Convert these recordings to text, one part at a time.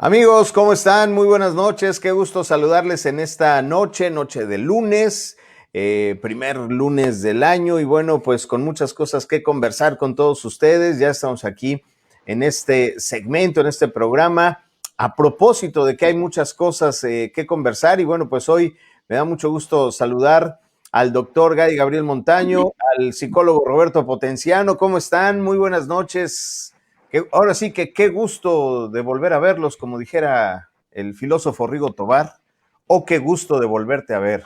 Amigos, ¿cómo están? Muy buenas noches. Qué gusto saludarles en esta noche de lunes, primer lunes del año y bueno, pues con muchas cosas que conversar con todos ustedes. Ya estamos aquí en este segmento, en este programa, a propósito de que hay muchas cosas que conversar y bueno, pues hoy me da mucho gusto saludar al doctor Gary Gabriel Montaño, al psicólogo Roberto Potenciano. ¿Cómo están? Muy buenas noches. Ahora sí que qué gusto de volver a verlos, como dijera el filósofo Rigo Tobar, o qué gusto de volverte a ver.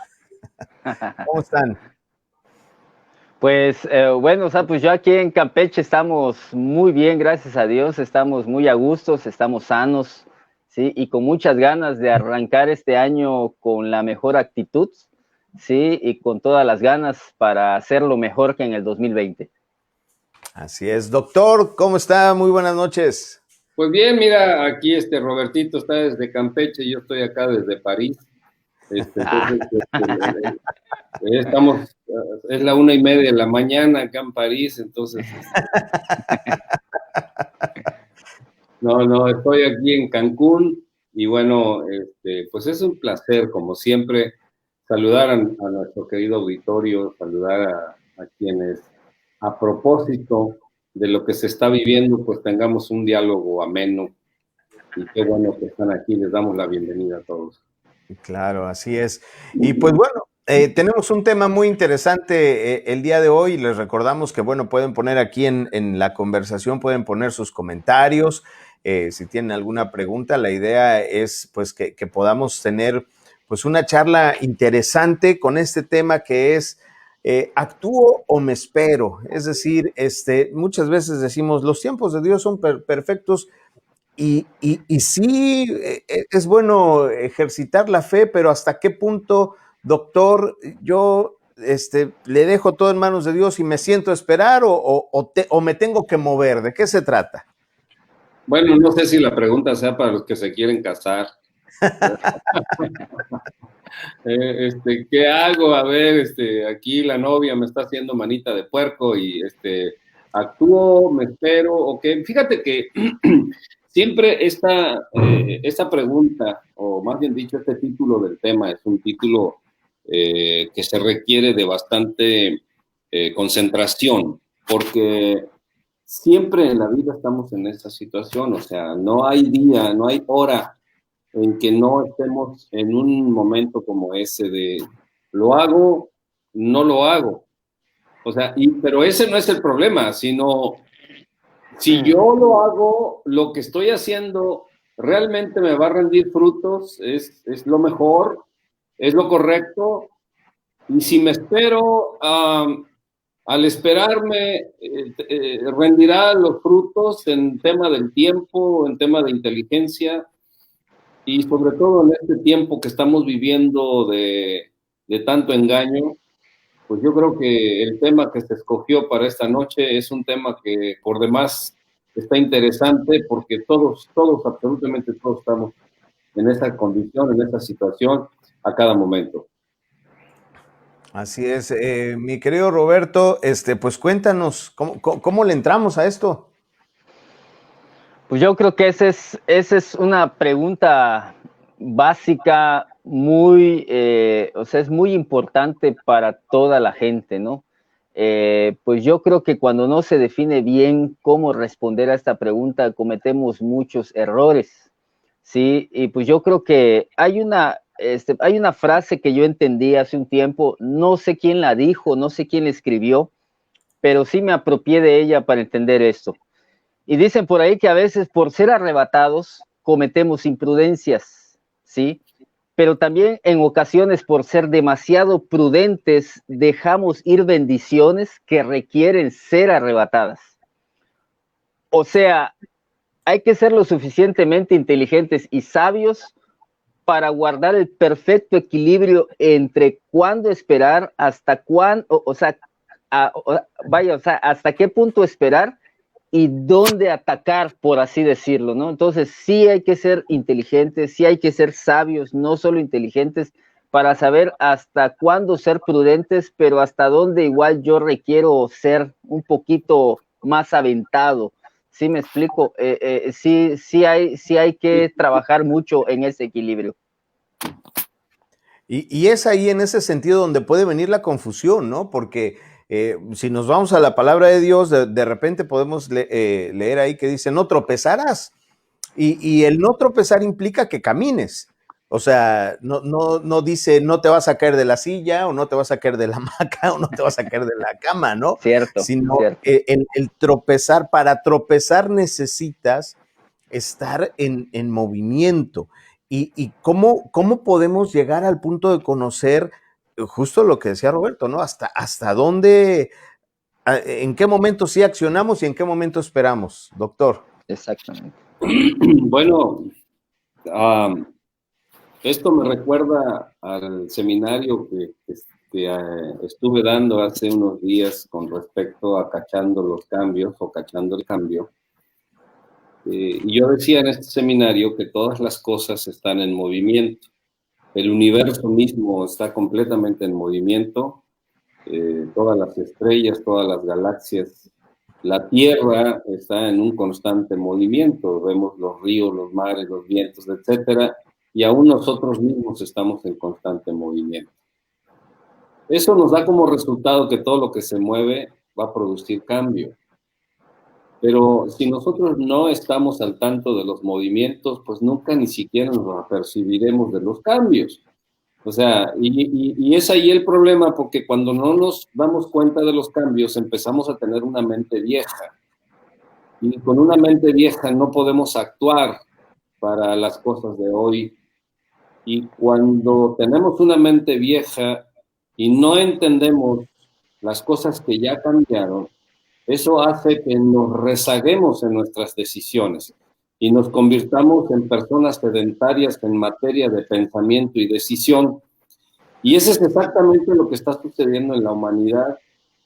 ¿Cómo están? Pues bueno, pues yo aquí en Campeche estamos muy bien, gracias a Dios, estamos muy a gustos, estamos sanos, ¿sí? Y con muchas ganas de arrancar este año con la mejor actitud, ¿sí? Y con todas las ganas para hacerlo mejor que en el 2020. Así es. Doctor, ¿cómo está? Muy buenas noches. Pues bien, mira, aquí Robertito está desde Campeche, yo estoy acá desde París. Entonces, estamos, es la 1:30 de la mañana acá en París, entonces. No, estoy aquí en Cancún y bueno, pues es un placer, como siempre, saludar a nuestro querido auditorio, saludar a quienes, a propósito de lo que se está viviendo, pues tengamos un diálogo ameno. Y qué bueno que están aquí, les damos la bienvenida a todos. Claro, así es. Y pues bueno, tenemos un tema muy interesante el día de hoy. Les recordamos que, bueno, pueden poner aquí en la conversación, pueden poner sus comentarios. Si tienen alguna pregunta, la idea es pues que podamos tener pues una charla interesante con este tema que es ¿actúo o me espero? Es decir, muchas veces decimos, los tiempos de Dios son perfectos. Y sí, es bueno ejercitar la fe, pero ¿hasta qué punto, doctor, yo le dejo todo en manos de Dios y me siento a esperar o me tengo que mover? ¿De qué se trata? Bueno, no sé si la pregunta sea para los que se quieren casar. ¿Qué hago? A ver, aquí la novia me está haciendo manita de puerco y actúo, me espero, ok. Fíjate que siempre esta pregunta, o más bien dicho, este título del tema es un título que se requiere de bastante concentración, porque siempre en la vida estamos en esta situación, o sea, no hay día, no hay hora en que no estemos en un momento como ese de lo hago, no lo hago. O sea, pero ese no es el problema, sino si yo lo hago, lo que estoy haciendo realmente me va a rendir frutos, es lo mejor, es lo correcto. Y si me espero, al esperarme, rendirá los frutos en tema del tiempo, en tema de inteligencia. Y sobre todo en este tiempo que estamos viviendo de tanto engaño, pues yo creo que el tema que se escogió para esta noche es un tema que por demás está interesante porque todos, absolutamente todos estamos en esa condición, en esa situación a cada momento. Así es. Mi querido Roberto, pues cuéntanos, ¿cómo le entramos a esto? Pues yo creo que esa es una pregunta básica muy, o sea, es muy importante para toda la gente, ¿no? Pues yo creo que cuando no se define bien cómo responder a esta pregunta, cometemos muchos errores, ¿sí? Y pues yo creo que hay una frase que yo entendí hace un tiempo, no sé quién la dijo, no sé quién la escribió, pero sí me apropié de ella para entender esto. Y dicen por ahí que a veces por ser arrebatados cometemos imprudencias, ¿sí? Pero también en ocasiones por ser demasiado prudentes dejamos ir bendiciones que requieren ser arrebatadas. O sea, hay que ser lo suficientemente inteligentes y sabios para guardar el perfecto equilibrio entre cuándo esperar, hasta cuándo, o sea, hasta qué punto esperar y dónde atacar, por así decirlo, ¿no? Entonces sí hay que ser inteligentes, sí hay que ser sabios, no solo inteligentes, para saber hasta cuándo ser prudentes, pero hasta dónde igual yo requiero ser un poquito más aventado, ¿Sí me explico? Sí hay que trabajar mucho en ese equilibrio. Y es ahí en ese sentido donde puede venir la confusión, ¿no? Porque si nos vamos a la palabra de Dios, de repente podemos leer ahí que dice, no tropezarás. Y el no tropezar implica que camines. O sea, no dice no te vas a caer de la silla o no te vas a caer de la hamaca o no te vas a caer de la cama, ¿no? Cierto, Sino cierto. el tropezar, para tropezar necesitas estar en movimiento. ¿Y cómo podemos llegar al punto de conocer justo lo que decía Roberto, ¿no? Hasta dónde, en qué momento sí accionamos y en qué momento esperamos, doctor. Exactamente. Bueno, esto me recuerda al seminario que estuve dando hace unos días con respecto a cachando los cambios o cachando el cambio. Y yo decía en este seminario que todas las cosas están en movimiento. El universo mismo está completamente en movimiento. Todas las estrellas, todas las galaxias. La Tierra está en un constante movimiento. Vemos los ríos, los mares, los vientos, etcétera. Y aún nosotros mismos estamos en constante movimiento. Eso nos da como resultado que todo lo que se mueve va a producir cambio. Pero si nosotros no estamos al tanto de los movimientos, pues nunca ni siquiera nos apercibiremos de los cambios. O sea, y es ahí el problema, porque cuando no nos damos cuenta de los cambios, empezamos a tener una mente vieja. Y con una mente vieja no podemos actuar para las cosas de hoy. Y cuando tenemos una mente vieja y no entendemos las cosas que ya cambiaron, eso hace que nos rezaguemos en nuestras decisiones y nos convirtamos en personas sedentarias en materia de pensamiento y decisión. Y eso es exactamente lo que está sucediendo en la humanidad.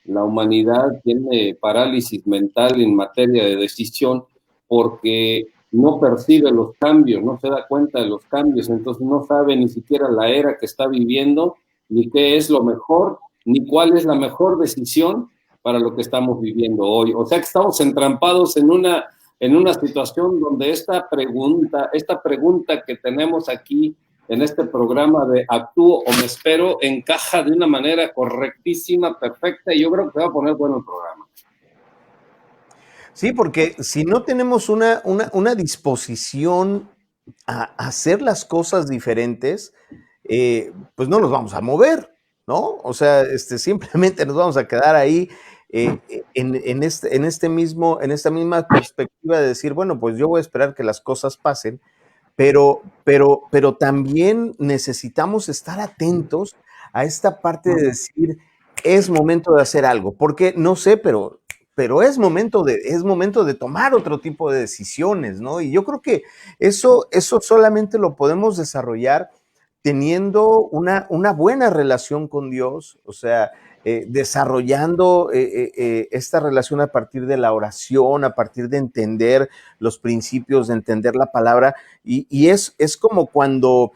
La humanidad tiene parálisis mental en materia de decisión porque no percibe los cambios, no se da cuenta de los cambios, entonces no sabe ni siquiera la era que está viviendo, ni qué es lo mejor, ni cuál es la mejor decisión para lo que estamos viviendo hoy. O sea que estamos entrampados en una situación donde esta pregunta que tenemos aquí en este programa de actúo o me espero encaja de una manera correctísima, perfecta, y yo creo que se va a poner bueno el programa. Sí, porque si no tenemos una disposición a hacer las cosas diferentes, pues no nos vamos a mover, ¿no? O sea, simplemente nos vamos a quedar ahí en esta misma perspectiva de decir, bueno, pues yo voy a esperar que las cosas pasen, pero también necesitamos estar atentos a esta parte de decir, es momento de hacer algo, porque no sé, pero es momento de tomar otro tipo de decisiones, ¿no? Y yo creo que eso solamente lo podemos desarrollar teniendo una buena relación con Dios, o sea, desarrollando esta relación a partir de la oración, a partir de entender los principios, de entender la palabra, y es como cuando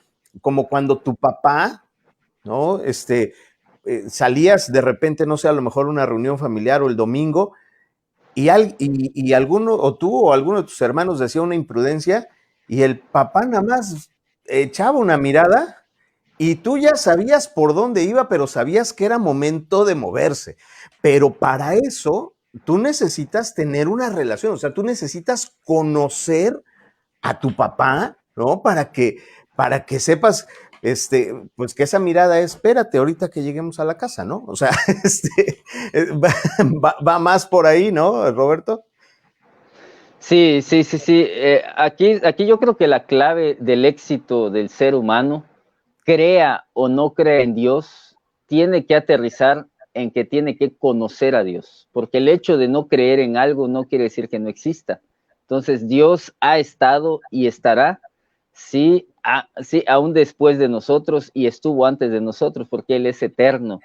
tu papá, ¿no? Salías de repente, no sé, a lo mejor una reunión familiar o el domingo, y alguno, o tú o alguno de tus hermanos decía una imprudencia, y el papá nada más echaba una mirada y tú ya sabías por dónde iba, pero sabías que era momento de moverse. Pero para eso, tú necesitas tener una relación, o sea, tú necesitas conocer a tu papá, ¿no? Para que sepas, pues que esa mirada es, espérate, ahorita que lleguemos a la casa, ¿no? O sea, va más por ahí, ¿no, Roberto? Sí. Aquí yo creo que la clave del éxito del ser humano, crea o no crea en Dios, tiene que aterrizar en que tiene que conocer a Dios, porque el hecho de no creer en algo no quiere decir que no exista. Entonces Dios ha estado y estará, sí, aún después de nosotros, y estuvo antes de nosotros, porque Él es eterno.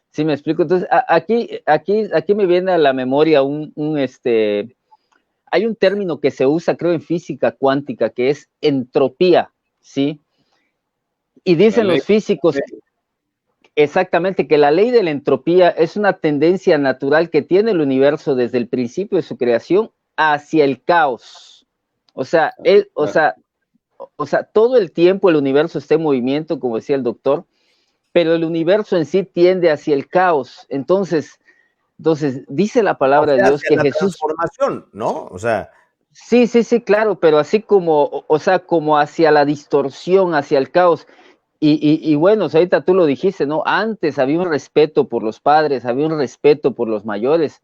¿Sí me explico? Entonces aquí me viene a la memoria hay un término que se usa, creo, en física cuántica, que es entropía, ¿sí? Y dicen los físicos exactamente que la ley de la entropía es una tendencia natural que tiene el universo desde el principio de su creación hacia el caos. O sea, todo el tiempo el universo está en movimiento, como decía el doctor, pero el universo en sí tiende hacia el caos. Entonces dice la palabra de Dios que la Jesús... transformación, ¿no? O sea... Sí, claro, pero así como, como hacia la distorsión, hacia el caos. Y bueno, ahorita tú lo dijiste, ¿no? Antes había un respeto por los padres, había un respeto por los mayores.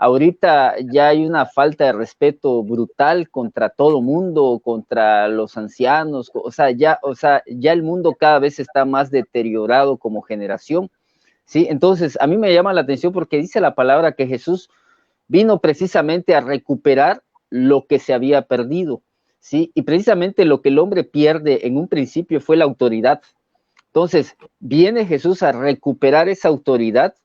Ahorita ya hay una falta de respeto brutal contra todo mundo, contra los ancianos. Ya el mundo cada vez está más deteriorado como generación, ¿sí? Entonces, a mí me llama la atención porque dice la palabra que Jesús vino precisamente a recuperar lo que se había perdido, ¿sí? Y precisamente lo que el hombre pierde en un principio fue la autoridad. Entonces, viene Jesús a recuperar esa autoridad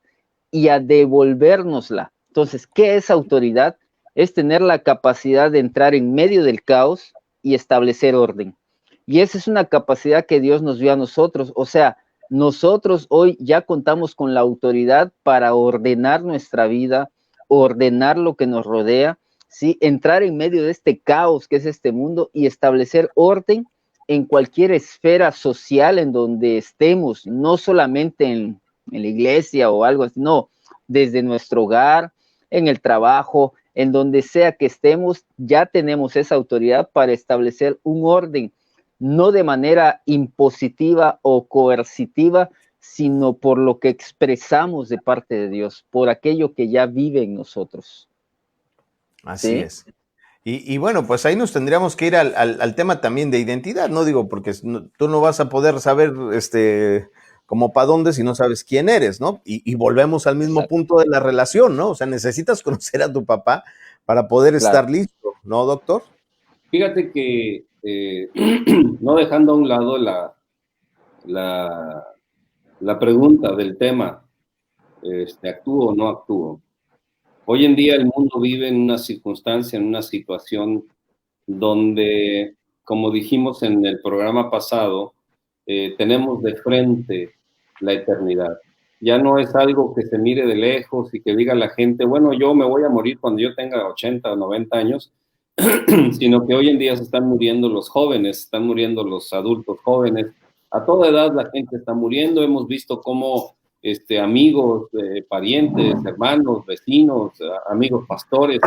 y a devolvérnosla. Entonces, ¿qué es autoridad? Es tener la capacidad de entrar en medio del caos y establecer orden. Y esa es una capacidad que Dios nos dio a nosotros. O sea, nosotros hoy ya contamos con la autoridad para ordenar nuestra vida, ordenar lo que nos rodea, ¿sí? Entrar en medio de este caos que es este mundo y establecer orden en cualquier esfera social en donde estemos, no solamente en la iglesia o algo así, no, desde nuestro hogar, en el trabajo, en donde sea que estemos, ya tenemos esa autoridad para establecer un orden, no de manera impositiva o coercitiva, sino por lo que expresamos de parte de Dios, por aquello que ya vive en nosotros. Así ¿sí? es. Y bueno, pues ahí nos tendríamos que ir al tema también de identidad, ¿no? Digo, porque tú no vas a poder saber como para dónde si no sabes quién eres, ¿no? Y volvemos al mismo punto de la relación, ¿no? O sea, necesitas conocer a tu papá para poder estar listo, ¿no, doctor? Fíjate que, no dejando a un lado la pregunta del tema, ¿actúo o no actúo? Hoy en día el mundo vive en una circunstancia, en una situación donde, como dijimos en el programa pasado, tenemos de frente la eternidad. Ya no es algo que se mire de lejos y que diga la gente, bueno, yo me voy a morir cuando yo tenga 80 o 90 años, sino que hoy en día se están muriendo los jóvenes, están muriendo los adultos jóvenes. A toda edad la gente está muriendo. Hemos visto cómo amigos, parientes, hermanos, vecinos, amigos pastores,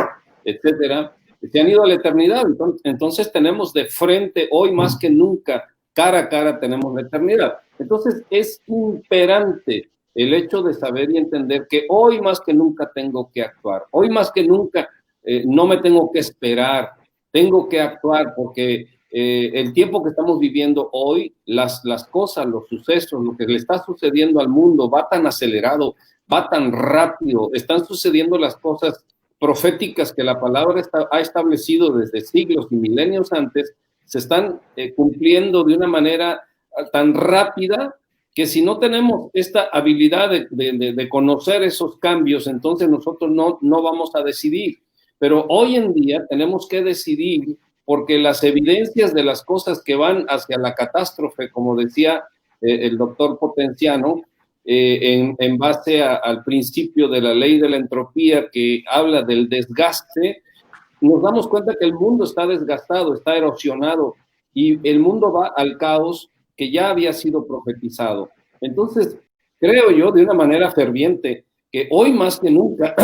etcétera, se han ido a la eternidad. Entonces tenemos de frente, hoy más que nunca, cara a cara tenemos la eternidad. Entonces es imperante el hecho de saber y entender que hoy más que nunca tengo que actuar. Hoy más que nunca no me tengo que esperar, tengo que actuar porque el tiempo que estamos viviendo hoy, las cosas, los sucesos, lo que le está sucediendo al mundo va tan acelerado, va tan rápido, están sucediendo las cosas proféticas que la palabra ha establecido desde siglos y milenios antes, se están cumpliendo de una manera tan rápida que si no tenemos esta habilidad de conocer esos cambios, entonces nosotros no vamos a decidir. Pero hoy en día tenemos que decidir porque las evidencias de las cosas que van hacia la catástrofe, como decía el doctor Potenciano, en base al principio de la ley de la entropía que habla del desgaste, nos damos cuenta que el mundo está desgastado, está erosionado y el mundo va al caos que ya había sido profetizado. Entonces, creo yo de una manera ferviente que hoy más que nunca,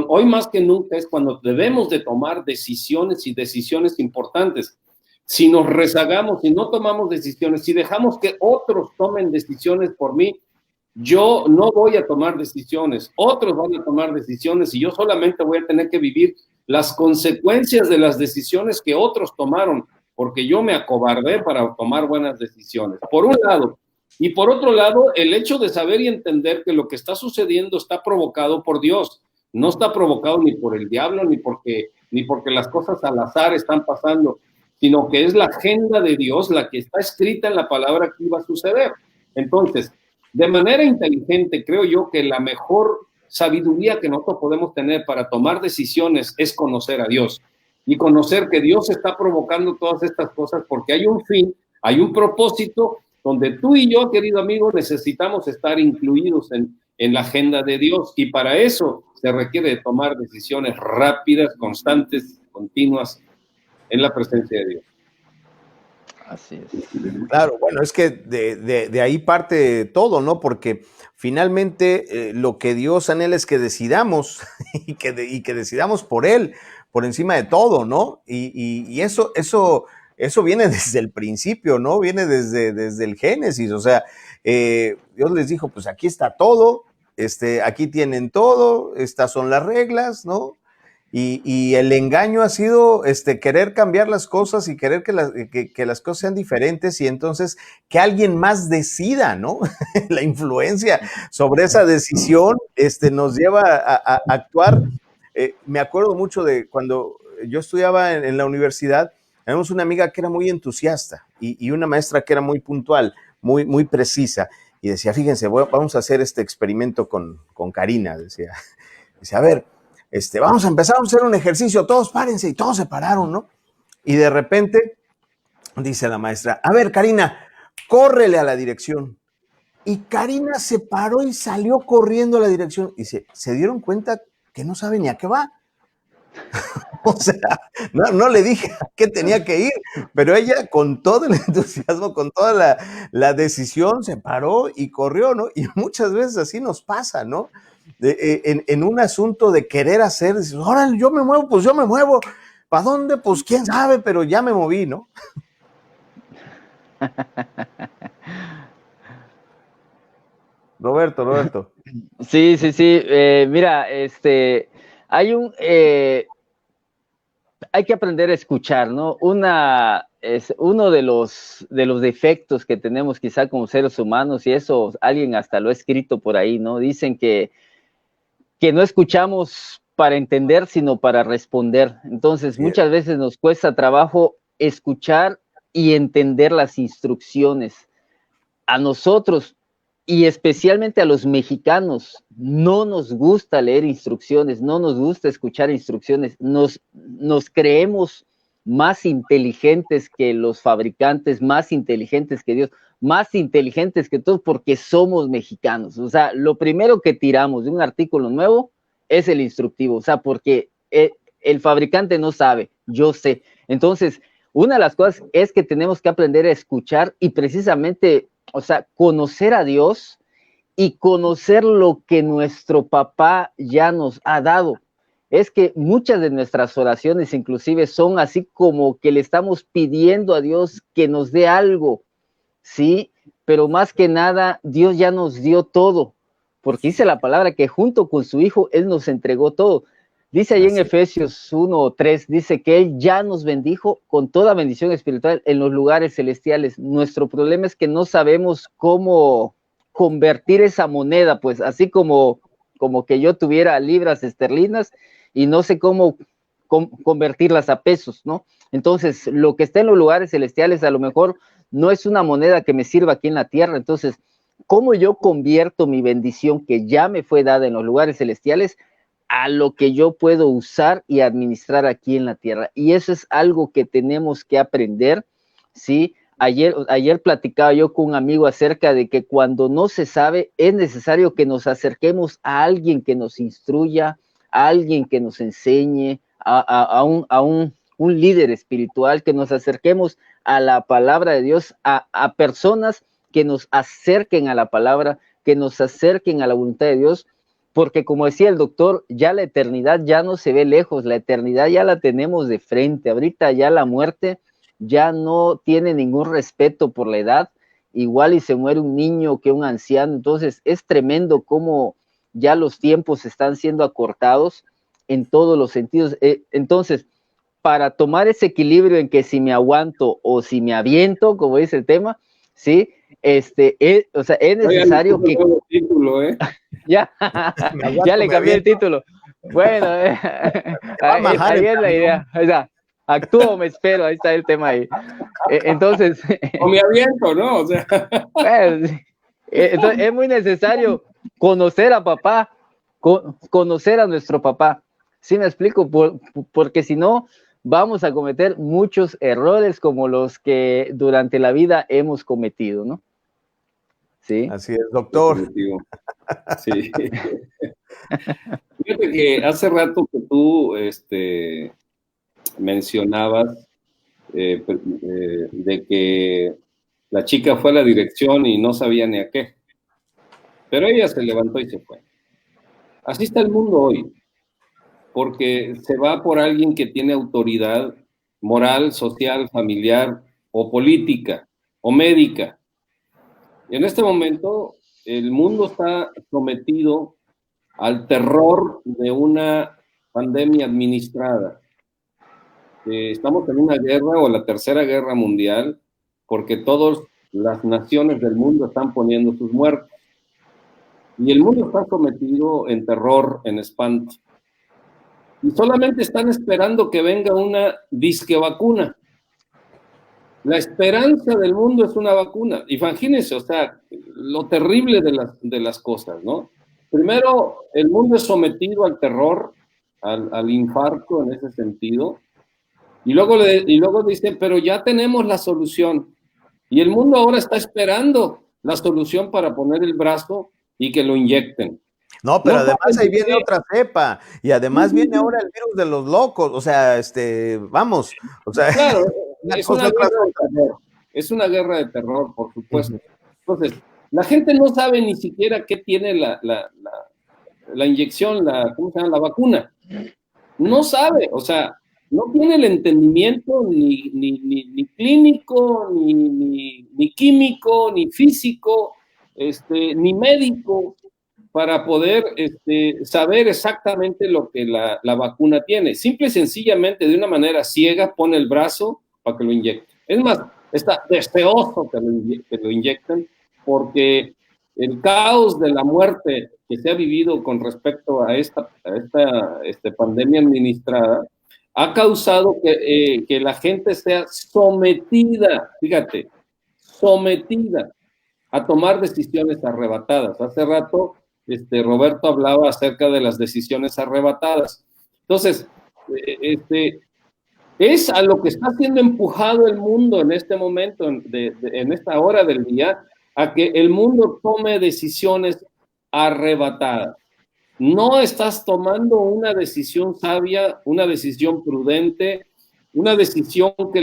hoy más que nunca es cuando debemos de tomar decisiones y decisiones importantes. Si nos rezagamos, si no tomamos decisiones, si dejamos que otros tomen decisiones por mí, yo no voy a tomar decisiones, otros van a tomar decisiones y yo solamente voy a tener que vivir las consecuencias de las decisiones que otros tomaron, porque yo me acobardé para tomar buenas decisiones. Por un lado. Y por otro lado, el hecho de saber y entender que lo que está sucediendo está provocado por Dios. No está provocado ni por el diablo, ni porque las cosas al azar están pasando, sino que es la agenda de Dios la que está escrita en la palabra que iba a suceder. Entonces, de manera inteligente, creo yo que la mejor sabiduría que nosotros podemos tener para tomar decisiones es conocer a Dios y conocer que Dios está provocando todas estas cosas porque hay un fin, hay un propósito donde tú y yo, querido amigo, necesitamos estar incluidos en la agenda de Dios y para eso se requiere de tomar decisiones rápidas, constantes continuas en la presencia de Dios. Así es. Claro, bueno, es que de ahí parte todo, ¿no? Porque finalmente lo que Dios anhela es que decidamos y que decidamos por Él, por encima de todo, ¿no? Y eso viene desde el principio, ¿no? Viene desde el Génesis, o sea, Dios les dijo, pues aquí está todo, aquí tienen todo, estas son las reglas, ¿no? Y el engaño ha sido querer cambiar las cosas y querer que las cosas sean diferentes y entonces que alguien más decida, ¿no? La influencia sobre esa decisión nos lleva a actuar. Me acuerdo mucho de cuando yo estudiaba en la universidad, teníamos una amiga que era muy entusiasta y una maestra que era muy puntual, muy precisa. Y decía, fíjense, vamos a hacer este experimento con Karina, decía, a ver, vamos a empezar a hacer un ejercicio, todos párense, y todos se pararon, ¿no? Y de repente dice la maestra, a ver, Karina, córrele a la dirección. Y Karina se paró y salió corriendo a la dirección y se dieron cuenta que no sabe ni a qué va. O sea, no le dije a qué tenía que ir, pero ella con todo el entusiasmo, con toda la decisión, se paró y corrió, ¿no? Y muchas veces así nos pasa, ¿no? En un asunto de querer hacer, dices, órale, yo me muevo, pues yo me muevo. ¿Para dónde? Pues quién sabe, pero ya me moví, ¿no? Roberto. Sí. Mira, hay que aprender a escuchar, ¿no? Uno de los defectos que tenemos quizá como seres humanos, y eso alguien hasta lo ha escrito por ahí, ¿no? Dicen que no escuchamos para entender, sino para responder. Entonces, muchas veces nos cuesta trabajo escuchar y entender las instrucciones. A nosotros, y especialmente a los mexicanos, no nos gusta leer instrucciones, no nos gusta escuchar instrucciones, nos creemos más inteligentes que los fabricantes, más inteligentes que Dios, más inteligentes que todos porque somos mexicanos. O sea, lo primero que tiramos de un artículo nuevo es el instructivo, o sea, porque el fabricante no sabe, yo sé. Entonces, una de las cosas es que tenemos que aprender a escuchar y precisamente, o sea, conocer a Dios y conocer lo que nuestro papá ya nos ha dado. Es que muchas de nuestras oraciones inclusive son así como que le estamos pidiendo a Dios que nos dé algo, ¿sí? Pero más que nada, Dios ya nos dio todo, porque dice la palabra que junto con su Hijo, Él nos entregó todo. Dice ahí en Efesios 1:3, dice que Él ya nos bendijo con toda bendición espiritual en los lugares celestiales. Nuestro problema es que no sabemos cómo convertir esa moneda, pues así como que yo tuviera libras esterlinas y no sé cómo convertirlas a pesos, ¿no? Entonces, lo que está en los lugares celestiales a lo mejor no es una moneda que me sirva aquí en la tierra. Entonces, ¿cómo yo convierto mi bendición que ya me fue dada en los lugares celestiales a lo que yo puedo usar y administrar aquí en la tierra? Y eso es algo que tenemos que aprender, ¿sí? Ayer platicaba yo con un amigo acerca de que cuando no se sabe, es necesario que nos acerquemos a alguien que nos instruya, a alguien que nos enseñe, a un líder espiritual, que nos acerquemos a la palabra de Dios, a personas que nos acerquen a la palabra, que nos acerquen a la voluntad de Dios, porque como decía el doctor, ya la eternidad ya no se ve lejos, la eternidad ya la tenemos de frente. Ahorita ya la muerte ya no tiene ningún respeto por la edad, igual y se muere un niño que un anciano. Entonces es tremendo cómo ya los tiempos están siendo acortados en todos los sentidos. Entonces, para tomar ese equilibrio en que si me aguanto o si me aviento, como dice el tema, ¿sí? O sea, es necesario que... Título, ya le cambié el título. Bueno, ahí es la idea. O sea, actúo, me espero, ahí está el tema ahí. Entonces... o me aviento, ¿no? O sea... entonces, es muy necesario conocer a papá, conocer a nuestro papá. ¿Sí me explico? Porque si no, vamos a cometer muchos errores como los que durante la vida hemos cometido, ¿no? Sí. Así es, doctor. Sí. Fíjate que hace rato que tú mencionabas de que la chica fue a la dirección y no sabía ni a qué, pero ella se levantó y se fue. Así está el mundo hoy, porque se va por alguien que tiene autoridad moral, social, familiar o política o médica. En este momento, el mundo está sometido al terror de una pandemia administrada. Estamos en una guerra o la tercera guerra mundial porque todas las naciones del mundo están poniendo sus muertos. Y el mundo está sometido en terror, en espanto. Y solamente están esperando que venga una disque vacuna. La esperanza del mundo es una vacuna. Imagínense, o sea, lo terrible de las cosas, ¿no? Primero, el mundo es sometido al terror, al infarto en ese sentido, y luego dicen, pero ya tenemos la solución. Y el mundo ahora está esperando la solución para poner el brazo y que lo inyecten. No, pero además ahí viene otra cepa, y además viene ahora el virus de los locos, o sea, vamos, o sea, claro, es una guerra de terror, por supuesto. Entonces, la gente no sabe ni siquiera qué tiene la inyección, ¿cómo se llama? La vacuna. No sabe, o sea, no tiene el entendimiento ni clínico, ni químico, ni físico, ni médico, para poder saber exactamente lo que la vacuna tiene. Simple y sencillamente, de una manera ciega, pone el brazo para que lo inyecten. Es más, está deseoso que lo inyecten, porque el caos de la muerte que se ha vivido con respecto a esta pandemia administrada ha causado que la gente sea sometida, fíjate, sometida a tomar decisiones arrebatadas. Hace rato Roberto hablaba acerca de las decisiones arrebatadas. Entonces, es a lo que está siendo empujado el mundo en este momento, en esta hora del día, a que el mundo tome decisiones arrebatadas. No estás tomando una decisión sabia, una decisión prudente, una decisión que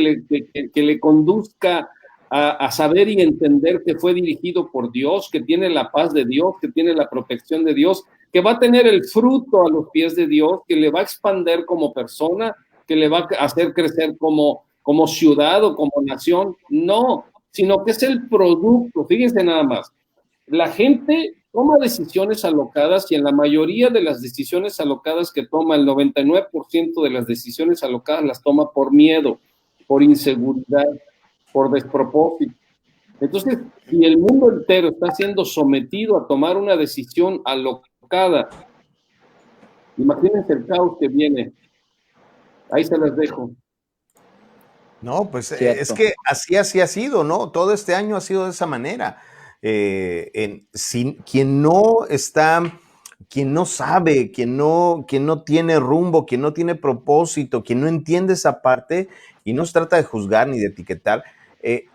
le conduzca a saber y entender que fue dirigido por Dios, que tiene la paz de Dios, que tiene la protección de Dios, que va a tener el fruto a los pies de Dios, que le va a expandir como persona, que le va a hacer crecer como ciudad o como nación. No, sino que es el producto. Fíjense nada más. La gente toma decisiones alocadas, y en la mayoría de las decisiones alocadas que toma, el 99% de las decisiones alocadas las toma por miedo, por inseguridad, por despropósito. Entonces, si el mundo entero está siendo sometido a tomar una decisión alocada, imagínense el caos que viene. Ahí se las dejo. No, pues es que así ha sido, ¿no? Todo este año ha sido de esa manera. Quien no sabe, quien no tiene rumbo, quien no tiene propósito, quien no entiende esa parte, y no se trata de juzgar ni de etiquetar,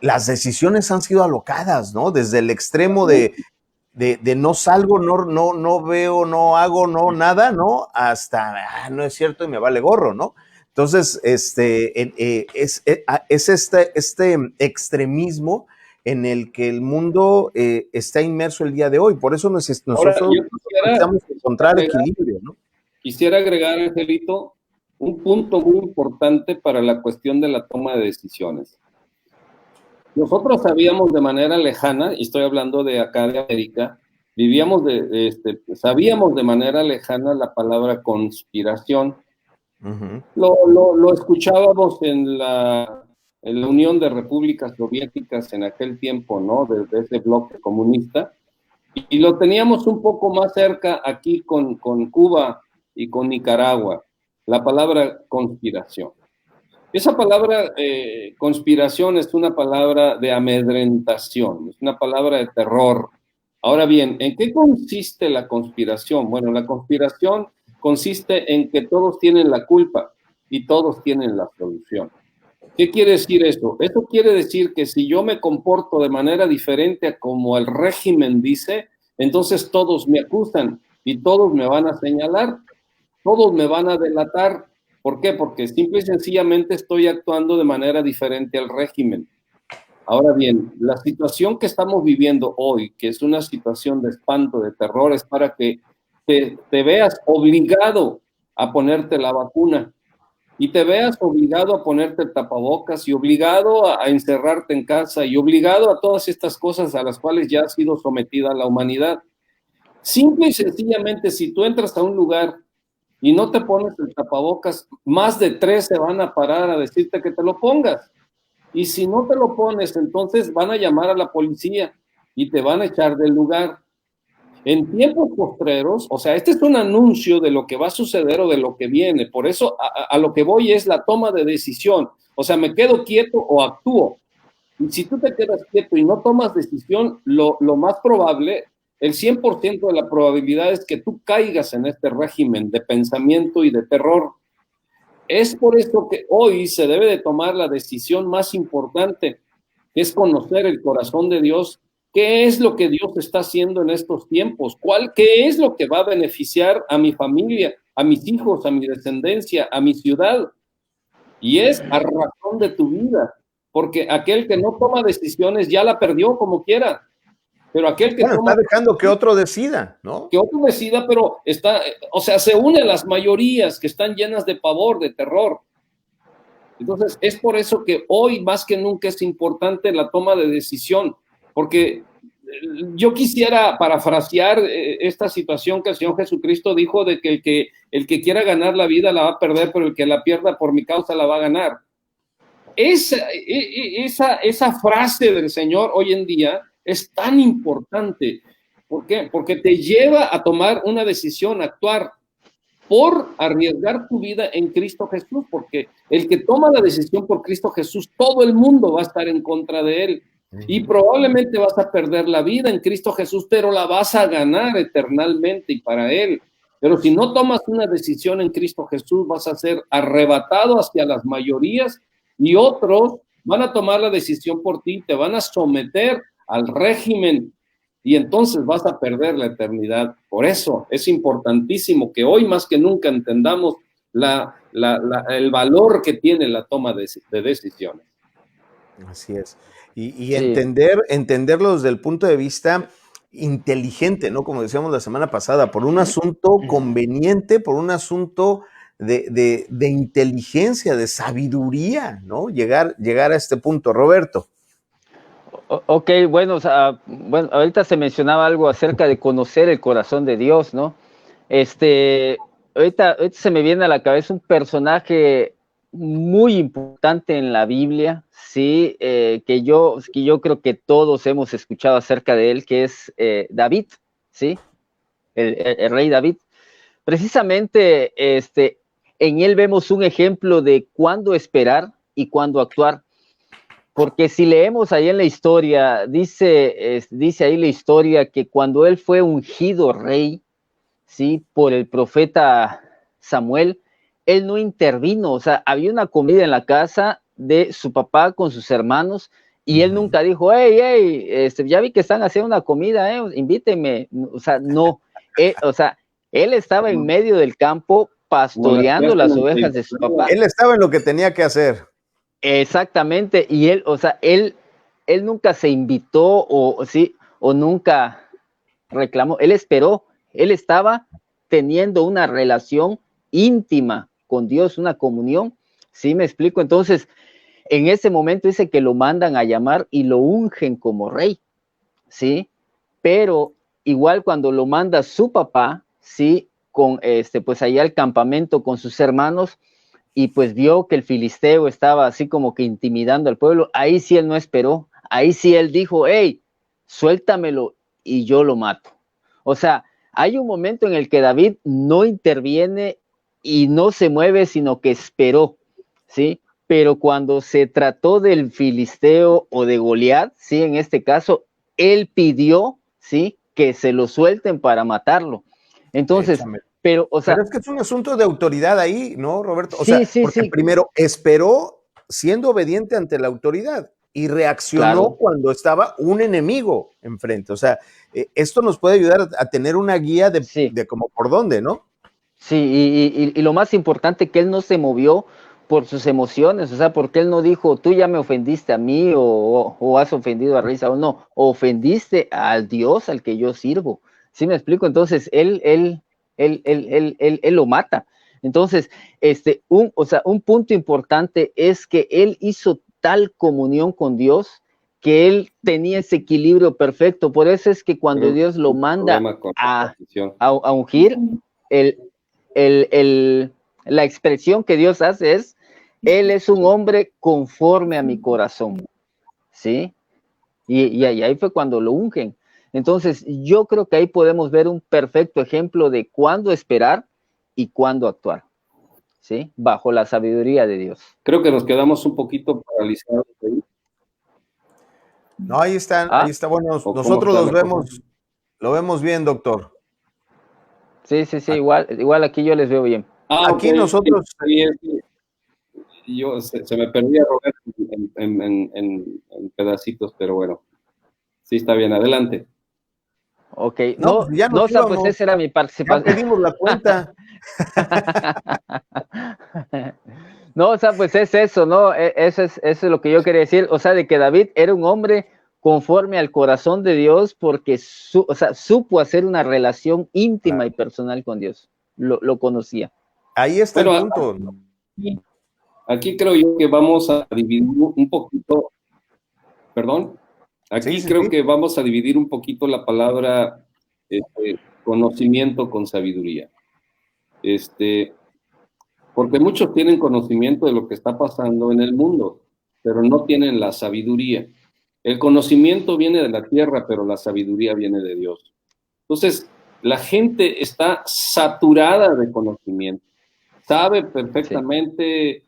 las decisiones han sido alocadas, ¿no? Desde el extremo de no salgo, no veo, no hago, no nada, ¿no? Hasta, no es cierto y me vale gorro, ¿no? Entonces, es este extremismo en el que el mundo está inmerso el día de hoy. Por eso nosotros necesitamos encontrar equilibrio, ¿no? Quisiera agregar, Angelito, un punto muy importante para la cuestión de la toma de decisiones. Nosotros sabíamos de manera lejana, y estoy hablando de acá de América, sabíamos de manera lejana la palabra conspiración. Uh-huh. Lo escuchábamos en la Unión de Repúblicas Soviéticas en aquel tiempo, ¿no? Desde ese bloque comunista, y lo teníamos un poco más cerca aquí con Cuba y con Nicaragua, la palabra conspiración. Esa palabra conspiración es una palabra de amedrentación, es una palabra de terror. Ahora bien, ¿en qué consiste la conspiración? Bueno, la conspiración consiste en que todos tienen la culpa y todos tienen la solución. ¿Qué quiere decir esto? Esto quiere decir que si yo me comporto de manera diferente a como el régimen dice, entonces todos me acusan y todos me van a señalar, todos me van a delatar, ¿Por qué? Porque simple y sencillamente estoy actuando de manera diferente al régimen. Ahora bien, la situación que estamos viviendo hoy, que es una situación de espanto, de terror, es para que te veas obligado a ponerte la vacuna y te veas obligado a ponerte el tapabocas y obligado a encerrarte en casa y obligado a todas estas cosas a las cuales ya ha sido sometida la humanidad. Simple y sencillamente, si tú entras a un lugar y no te pones el tapabocas, más de 3 se van a parar a decirte que te lo pongas. Y si no te lo pones, entonces van a llamar a la policía y te van a echar del lugar. En tiempos postreros, o sea, este es un anuncio de lo que va a suceder o de lo que viene. Por eso a lo que voy es la toma de decisión. O sea, me quedo quieto o actúo. Y si tú te quedas quieto y no tomas decisión, lo más probable, el 100% de la probabilidad es que tú caigas en este régimen de pensamiento y de terror. Es por esto que hoy se debe de tomar la decisión más importante, que es conocer el corazón de Dios. ¿Qué es lo que Dios está haciendo en estos tiempos? ¿Qué es lo que va a beneficiar a mi familia, a mis hijos, a mi descendencia, a mi ciudad? Y es a razón de tu vida, porque aquel que no toma decisiones ya la perdió como quiera. Pero aquel que está dejando que otro decida, ¿no? Que otro decida, pero está, o sea, se unen las mayorías que están llenas de pavor, de terror. Entonces, es por eso que hoy más que nunca es importante la toma de decisión, porque yo quisiera parafrasear esta situación que el Señor Jesucristo dijo de que el que quiera ganar la vida la va a perder, pero el que la pierda por mi causa la va a ganar. Esa frase del Señor hoy en día es tan importante. ¿Por qué? Porque te lleva a tomar una decisión, a actuar por arriesgar tu vida en Cristo Jesús, porque el que toma la decisión por Cristo Jesús, todo el mundo va a estar en contra de él. Y probablemente vas a perder la vida en Cristo Jesús, pero la vas a ganar eternamente y para Él. Pero si no tomas una decisión en Cristo Jesús, vas a ser arrebatado hacia las mayorías y otros van a tomar la decisión por ti, te van a someter al régimen y entonces vas a perder la eternidad. Por eso es importantísimo que hoy más que nunca entendamos el valor que tiene la toma de decisiones. Así es. Y sí, entenderlo desde el punto de vista inteligente, ¿no? Como decíamos la semana pasada, por un asunto conveniente, por un asunto de inteligencia, de sabiduría, ¿no? Llegar a este punto. Roberto. Ok, bueno, ahorita se mencionaba algo acerca de conocer el corazón de Dios, ¿no? Ahorita se me viene a la cabeza un personaje muy importante en la Biblia, sí, que yo creo que todos hemos escuchado acerca de él, que es David, sí, el rey David. Precisamente, en él vemos un ejemplo de cuándo esperar y cuándo actuar. Porque si leemos ahí en la historia, dice ahí la historia que cuando él fue ungido rey, ¿sí? Por el profeta Samuel, él no intervino, o sea, había una comida en la casa de su papá con sus hermanos y él nunca dijo, hey, ya vi que están haciendo una comida, invítenme, o sea, no, o sea, él estaba en medio del campo pastoreando las ovejas de su papá. Él estaba en lo que tenía que hacer. Exactamente, y él, o sea, él nunca se invitó o nunca reclamó, él esperó, él estaba teniendo una relación íntima con Dios, una comunión, ¿sí me explico? Entonces, en ese momento dice que lo mandan a llamar y lo ungen como rey, ¿sí? Pero igual cuando lo manda su papá, ¿sí? Con pues allá al campamento con sus hermanos, y pues vio que el filisteo estaba así como que intimidando al pueblo, ahí sí él no esperó, ahí sí él dijo, hey, suéltamelo y yo lo mato. O sea, hay un momento en el que David no interviene y no se mueve, sino que esperó, ¿sí? Pero cuando se trató del filisteo o de Goliat, ¿sí? En este caso, él pidió, ¿sí? Que se lo suelten para matarlo. Entonces, pero es que es un asunto de autoridad ahí, ¿no, Roberto? O sí, sea, porque primero esperó siendo obediente ante la autoridad y reaccionó cuando estaba un enemigo enfrente. O sea, esto nos puede ayudar a tener una guía de como por dónde, ¿no? Sí, y lo más importante, que él no se movió por sus emociones, o sea, porque él no dijo, tú ya me ofendiste a mí o has ofendido a rey Saúl, no, ofendiste al Dios al que yo sirvo. ¿Sí me explico? Entonces, él lo mata. Entonces, o sea, un punto importante es que él hizo tal comunión con Dios que él tenía ese equilibrio perfecto. Por eso es que cuando Dios lo manda a ungir, el, la expresión que Dios hace es, él es un hombre conforme a mi corazón, ¿sí? Y ahí fue cuando lo ungen. Entonces, yo creo que ahí podemos ver un perfecto ejemplo de cuándo esperar y cuándo actuar, ¿sí? Bajo la sabiduría de Dios. Creo que nos quedamos un poquito paralizados ahí. No, ahí está, bueno, nosotros lo vemos bien, doctor. Sí, igual aquí yo les veo bien. Aquí okay. Nosotros... se me perdía Roberto en pedacitos, pero bueno, sí está bien, adelante. Ok, no, pues esa era mi participación. Ya pedimos la cuenta. No, o sea, pues es eso, ¿no? Eso es lo que yo quería decir, o sea, de que David era un hombre conforme al corazón de Dios porque supo hacer una relación íntima y personal con Dios, lo conocía. Ahí está el punto. Aquí creo yo que vamos a dividir un poquito, perdón, aquí creo que vamos a dividir un poquito la palabra conocimiento con sabiduría. Porque muchos tienen conocimiento de lo que está pasando en el mundo, pero no tienen la sabiduría. El conocimiento viene de la tierra, pero la sabiduría viene de Dios. Entonces, la gente está saturada de conocimiento. Sabe perfectamente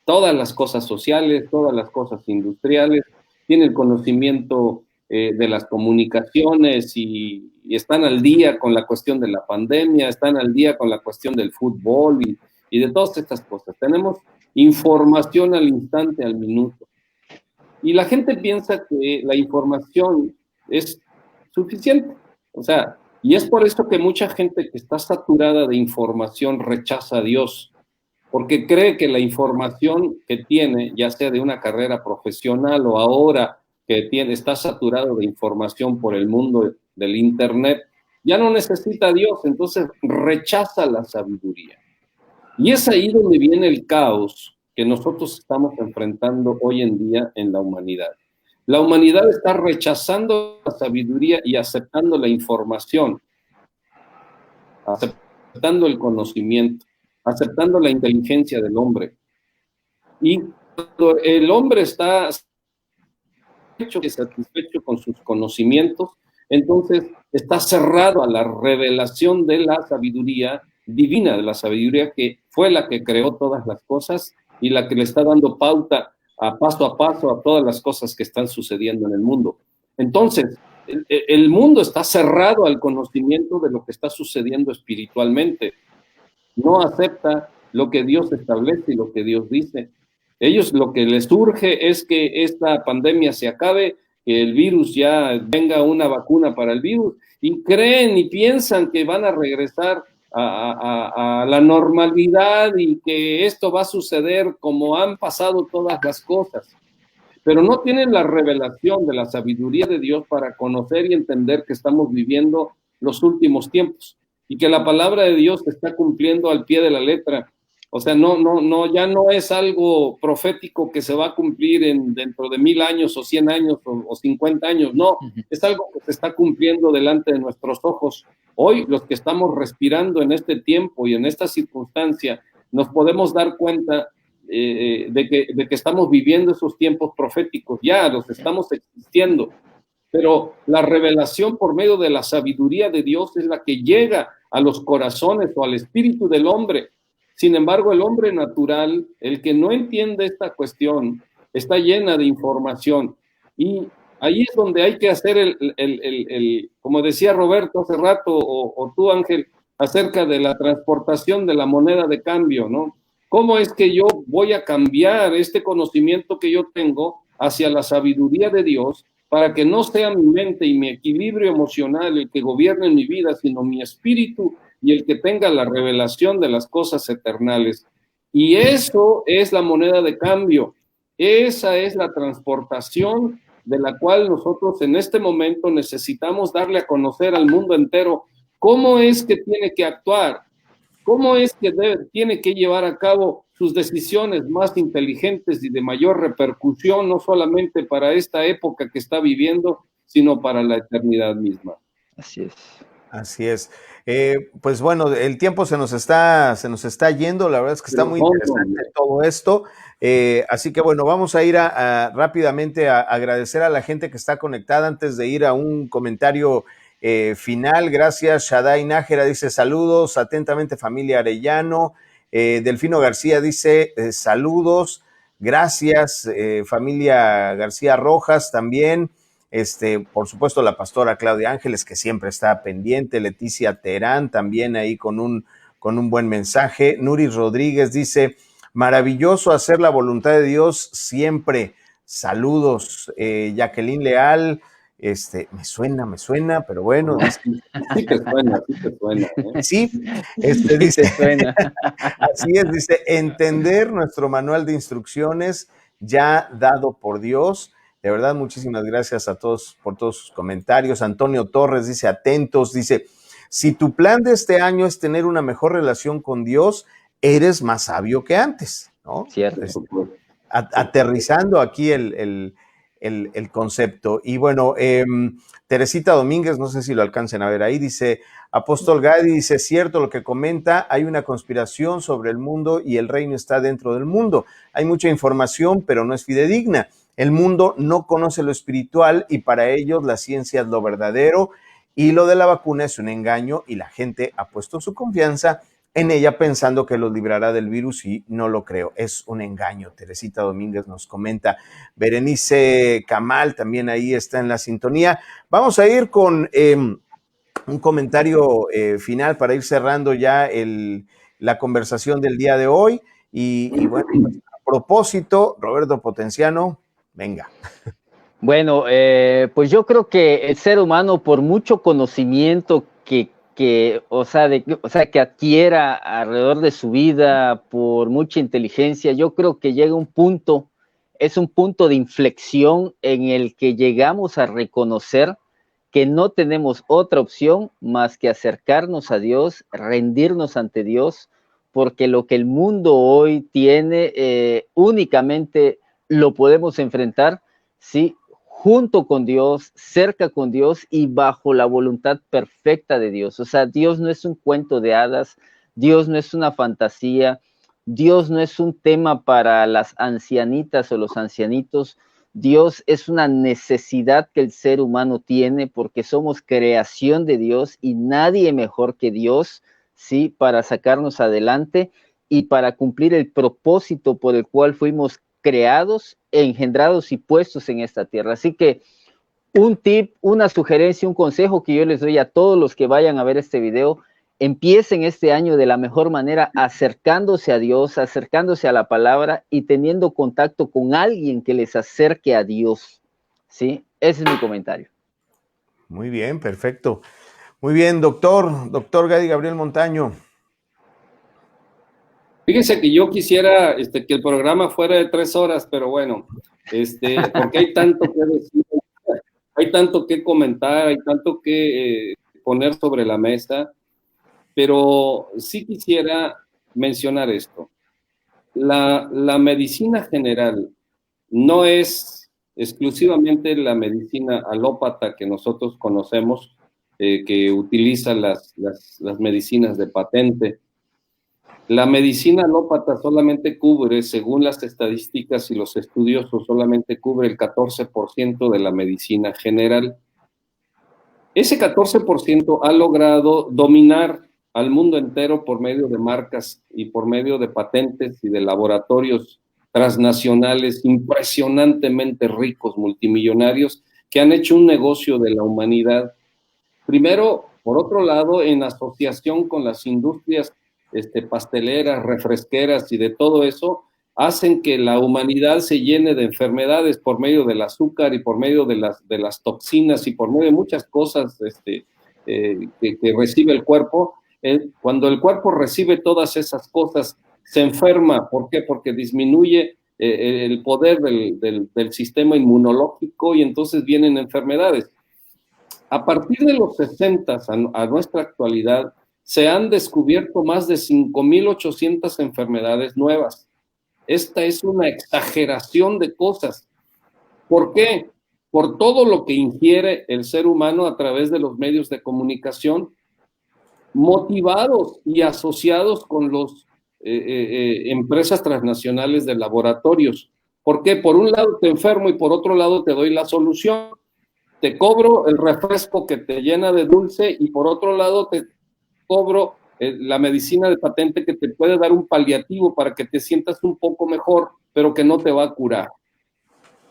todas las cosas sociales, todas las cosas industriales, tiene el conocimiento de las comunicaciones y están al día con la cuestión de la pandemia, están al día con la cuestión del fútbol y de todas estas cosas. Tenemos información al instante, al minuto. Y la gente piensa que la información es suficiente. O sea, y es por eso que mucha gente que está saturada de información rechaza a Dios, porque cree que la información que tiene, ya sea de una carrera profesional o ahora que está saturado de información por el mundo del Internet, ya no necesita a Dios, entonces rechaza la sabiduría. Y es ahí donde viene el caos que nosotros estamos enfrentando hoy en día en la humanidad. La humanidad está rechazando la sabiduría y aceptando la información, aceptando el conocimiento, aceptando la inteligencia del hombre. Y cuando el hombre está satisfecho con sus conocimientos, entonces está cerrado a la revelación de la sabiduría divina, de la sabiduría que fue la que creó todas las cosas y la que le está dando pauta a paso a todas las cosas que están sucediendo en el mundo. Entonces, el mundo está cerrado al conocimiento de lo que está sucediendo espiritualmente. No acepta lo que Dios establece y lo que Dios dice. Ellos lo que les urge es que esta pandemia se acabe, que el virus ya venga una vacuna para el virus, y creen y piensan que van a regresar a la normalidad y que esto va a suceder como han pasado todas las cosas. Pero no tienen la revelación de la sabiduría de Dios para conocer y entender que estamos viviendo los últimos tiempos y que la palabra de Dios se está cumpliendo al pie de la letra. O sea, ya no es algo profético que se va a cumplir dentro de 1000 años o 100 años o 50 años. No, es algo que se está cumpliendo delante de nuestros ojos. Hoy, los que estamos respirando en este tiempo y en esta circunstancia, nos podemos dar cuenta de que estamos viviendo esos tiempos proféticos. Ya los estamos existiendo. Pero la revelación por medio de la sabiduría de Dios es la que llega a los corazones o al espíritu del hombre. Sin embargo, el hombre natural, el que no entiende esta cuestión, está llena de información. Y ahí es donde hay que hacer como decía Roberto hace rato, o tú, Ángel, acerca de la transportación de la moneda de cambio, ¿no? ¿Cómo es que yo voy a cambiar este conocimiento que yo tengo hacia la sabiduría de Dios para que no sea mi mente y mi equilibrio emocional el que gobierne mi vida, sino mi espíritu y el que tenga la revelación de las cosas eternales. Y eso es la moneda de cambio, esa es la transportación de la cual nosotros en este momento necesitamos darle a conocer al mundo entero cómo es que tiene que actuar, cómo es que tiene que llevar a cabo sus decisiones más inteligentes y de mayor repercusión, no solamente para esta época que está viviendo, sino para la eternidad misma. Así es. Así es. Pues bueno, el tiempo se nos está yendo, la verdad es que está muy interesante todo esto. Así que bueno, vamos a ir rápidamente a agradecer a la gente que está conectada antes de ir a un comentario final. Gracias, Shaddai Nájera dice saludos, atentamente familia Arellano. Delfino García dice saludos, gracias, familia García Rojas también. Por supuesto, la pastora Claudia Ángeles, que siempre está pendiente, Leticia Terán, también ahí con un buen mensaje. Nuri Rodríguez dice, maravilloso hacer la voluntad de Dios siempre. Saludos. Jacqueline Leal, me suena, pero bueno. Sí te suena. Sí, dice, suena. Así es, dice, entender nuestro manual de instrucciones ya dado por Dios. De verdad, muchísimas gracias a todos por todos sus comentarios. Antonio Torres dice, atentos, dice, si tu plan de este año es tener una mejor relación con Dios, eres más sabio que antes, ¿no? Cierto. Aterrizando aquí el concepto. Y bueno, Teresita Domínguez, no sé si lo alcancen a ver ahí, dice, Apóstol Gadi dice, cierto lo que comenta, hay una conspiración sobre el mundo y el reino está dentro del mundo. Hay mucha información, pero no es fidedigna. El mundo no conoce lo espiritual y para ellos la ciencia es lo verdadero y lo de la vacuna es un engaño y la gente ha puesto su confianza en ella pensando que los librará del virus y no lo creo, es un engaño. Teresita Domínguez nos comenta. Berenice Camal también ahí está en la sintonía. Vamos a ir con un comentario final para ir cerrando ya la conversación del día de hoy y bueno, a propósito, Roberto Potenciano, venga. Bueno, pues yo creo que el ser humano, por mucho conocimiento que adquiera alrededor de su vida, por mucha inteligencia, yo creo que llega un punto, es un punto de inflexión en el que llegamos a reconocer que no tenemos otra opción más que acercarnos a Dios, rendirnos ante Dios, porque lo que el mundo hoy tiene únicamente lo podemos enfrentar, ¿sí?, junto con Dios, cerca con Dios y bajo la voluntad perfecta de Dios. O sea, Dios no es un cuento de hadas, Dios no es una fantasía, Dios no es un tema para las ancianitas o los ancianitos, Dios es una necesidad que el ser humano tiene porque somos creación de Dios y nadie mejor que Dios, ¿sí?, para sacarnos adelante y para cumplir el propósito por el cual fuimos creados, engendrados y puestos en esta tierra. Así que un tip, una sugerencia, un consejo que yo les doy a todos los que vayan a ver este video, empiecen este año de la mejor manera acercándose a Dios, acercándose a la palabra y teniendo contacto con alguien que les acerque a Dios, ¿sí? Ese es mi comentario. Muy bien, perfecto. Muy bien, doctor Gadi Gabriel Montaño. Fíjense que yo quisiera que el programa fuera de 3 horas, pero bueno, porque hay tanto que decir, hay tanto que comentar, hay tanto que poner sobre la mesa, pero sí quisiera mencionar esto. La medicina general no es exclusivamente la medicina alópata que nosotros conocemos, que utiliza las medicinas de patente. La medicina alópata solamente cubre, según las estadísticas y los estudiosos, solamente cubre el 14% de la medicina general. Ese 14% ha logrado dominar al mundo entero por medio de marcas y por medio de patentes y de laboratorios transnacionales impresionantemente ricos, multimillonarios, que han hecho un negocio de la humanidad. Primero, por otro lado, en asociación con las industrias pasteleras, refresqueras y de todo eso, hacen que la humanidad se llene de enfermedades por medio del azúcar y por medio de las toxinas y por medio de muchas cosas que recibe el cuerpo. Cuando el cuerpo recibe todas esas cosas, se enferma. ¿Por qué? Porque disminuye el poder del sistema inmunológico y entonces vienen enfermedades. A partir de los 60 a nuestra actualidad, se han descubierto más de 5.800 enfermedades nuevas. Esta es una exageración de cosas. ¿Por qué? Por todo lo que ingiere el ser humano a través de los medios de comunicación, motivados y asociados con las empresas transnacionales de laboratorios. ¿Por qué? Por un lado te enfermo y por otro lado te doy la solución. Te cobro el refresco que te llena de dulce y por otro lado te cobro la medicina de patente que te puede dar un paliativo para que te sientas un poco mejor, pero que no te va a curar.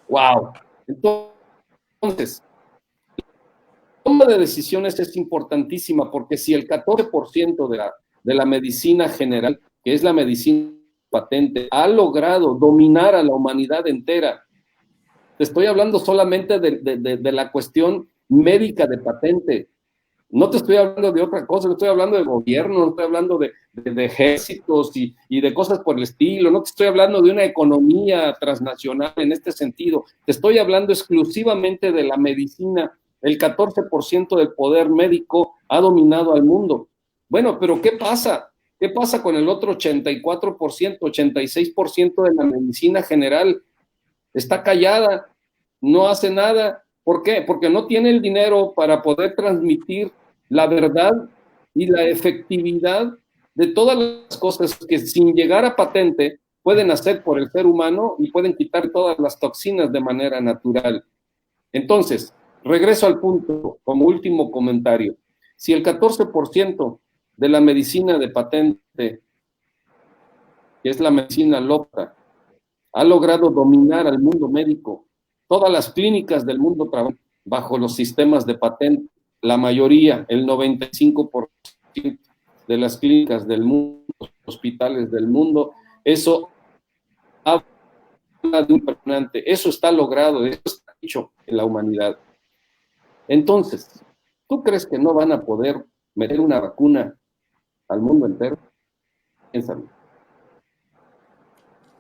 ¡Wow! Entonces, la toma de decisiones es importantísima porque si el 14% de la medicina general, que es la medicina patente, ha logrado dominar a la humanidad entera, te estoy hablando solamente de la cuestión médica de patente. No te estoy hablando de otra cosa, no estoy hablando de gobierno, no estoy hablando de ejércitos y de cosas por el estilo, no te estoy hablando de una economía transnacional en este sentido, te estoy hablando exclusivamente de la medicina. El 14% del poder médico ha dominado al mundo. Bueno, pero ¿qué pasa? ¿Qué pasa con el otro 84%, 86% de la medicina general? Está callada, no hace nada. ¿Por qué? Porque no tiene el dinero para poder transmitir la verdad y la efectividad de todas las cosas que sin llegar a patente pueden hacer por el ser humano y pueden quitar todas las toxinas de manera natural. Entonces, regreso al punto como último comentario. Si el 14% de la medicina de patente, que es la medicina loca, ha logrado dominar al mundo médico, todas las clínicas del mundo trabajan bajo los sistemas de patente, la mayoría, el 95% de las clínicas del mundo, hospitales del mundo, eso habla de un impresionante, eso está logrado, eso está hecho en la humanidad. Entonces, ¿tú crees que no van a poder meter una vacuna al mundo entero? Piénsalo.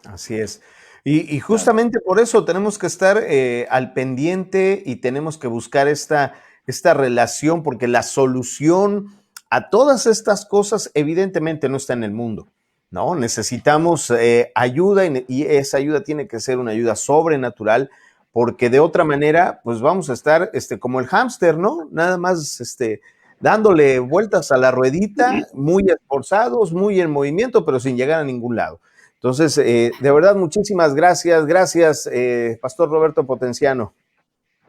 Así es. Y justamente por eso tenemos que estar al pendiente y tenemos que buscar esta relación, porque la solución a todas estas cosas evidentemente no está en el mundo, ¿no? Necesitamos ayuda y esa ayuda tiene que ser una ayuda sobrenatural, porque de otra manera, pues vamos a estar como el hámster, ¿no? Nada más dándole vueltas a la ruedita, muy esforzados, muy en movimiento, pero sin llegar a ningún lado. Entonces, de verdad, muchísimas gracias. Gracias, Pastor Roberto Potenciano.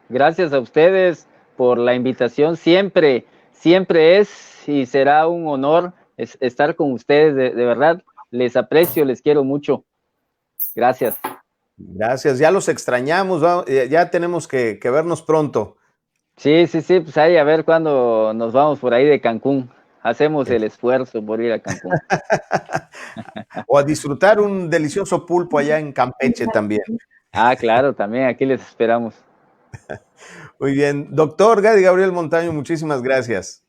Gracias a ustedes por la invitación. Siempre es y será un honor estar con ustedes. De verdad, les aprecio, les quiero mucho. Gracias. Gracias, ya los extrañamos. Ya tenemos que vernos pronto. Sí, pues ahí a ver cuándo nos vamos por ahí de Cancún. Hacemos el esfuerzo por ir a Cancún. O a disfrutar un delicioso pulpo allá en Campeche también. Ah, claro, también aquí les esperamos. Muy bien. Doctor Gadi Gabriel Montaño, muchísimas gracias.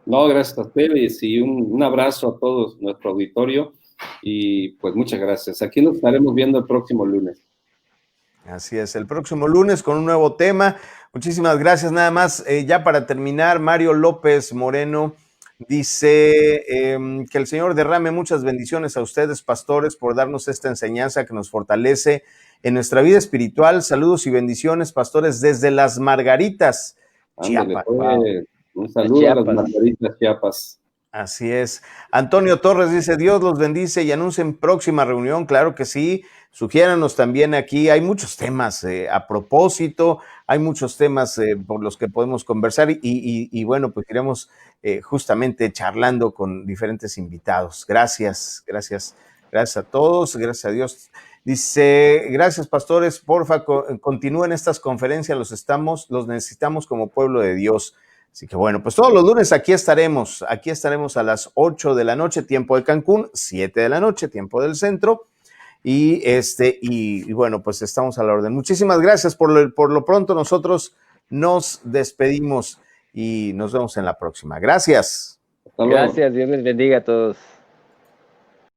No, gracias a ustedes y un abrazo a todos nuestro auditorio y pues muchas gracias. Aquí nos estaremos viendo el próximo lunes. Así es, el próximo lunes con un nuevo tema. Muchísimas gracias. Nada más, ya para terminar, Mario López Moreno dice que el Señor derrame muchas bendiciones a ustedes, pastores, por darnos esta enseñanza que nos fortalece en nuestra vida espiritual. Saludos y bendiciones, pastores, desde Las Margaritas, Chiapas. Wow. Un saludo a las Margaritas, Chiapas. Así es. Antonio Torres dice, Dios los bendice y anuncien próxima reunión. Claro que sí. Sugiéranos también aquí. Hay muchos temas a propósito. Hay muchos temas por los que podemos conversar y bueno, pues iremos justamente charlando con diferentes invitados. Gracias a todos. Gracias a Dios. Dice, gracias pastores, porfa, continúen estas conferencias. Los necesitamos como pueblo de Dios. Así que bueno, pues todos los lunes aquí estaremos a las 8 de la noche, tiempo de Cancún, 7 de la noche, tiempo del centro, y bueno, pues estamos a la orden. Muchísimas gracias por lo pronto, nosotros nos despedimos y nos vemos en la próxima. Gracias. Hasta luego. Gracias, Dios les bendiga a todos.